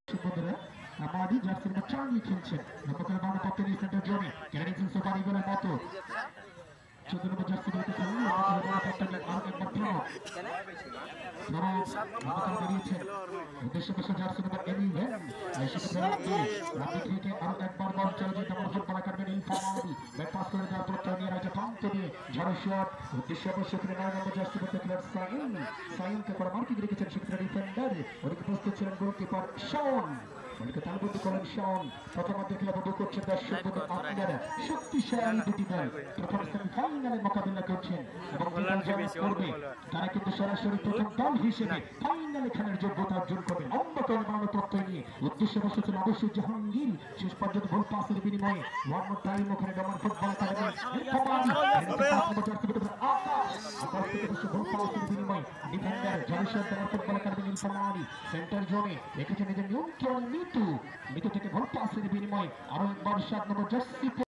বন্ধুরা আমাদের জার্সির মধ্যে চালিয়ে খেলছেন নবকের বাংলা পক্ষের সেন্টার জোনে ক্যারেডিং সুপার ইগলের মতো 14 নম্বর জার্সি দিতে খেলেন নবকের বাংলা পক্ষের আরেকবার বেরিয়েছেন উদ্দেশ্য বসে জার্সি নম্বর 11 এই শিক্ষা রাতে থেকে আরো একবার বল চলে যেতে আমার ফুটবল একাডেমির ইনফামাদি ব্যাট পাস করে দেওয়ার পর নিয়ে রাখছে প্রান্ত দিয়ে ঝড়ো শট উদ্দেশ্য বসে 9 নম্বর জার্সি পক্ষে খেলার সাইনকে করে মার্কিং রেখেছেন শিক্ষা ডিফেন্ডার ওদিকে প্রস্তুত ছিলেন গোলকিপার শন বলকে তালবদ্ধ করেন শন প্রথমার্ধে খেলাবদ্ধ করছেন দর্শক বন্ধু আপনারা শক্তিশালী দুটি দল প্রথম সেমিফাইনালে মোকাবিলা করছেন এবং করবে তারা কিন্তু সরাসরি প্রথম দল হিসেবে ফাইনালে খেলার যোগ্যতা অর্জন করবে অন্যতম বাংলা প্রত্যয় নিয়ে উদ্দেশ্য বসেছিল অবশ্যই জাহাঙ্গীর শেষ পর্যন্ত গোল পাসের বিনিময়ে ওয়ান মোর টাইম ওখানে ডমান ফুটবল সেন্টার জোনে রেখেছে নিজের নিয়ন্ত্রণ মিতু থেকে গোল পাসের বিনিময়ে আরো একবার 7 নম্বর জার্সি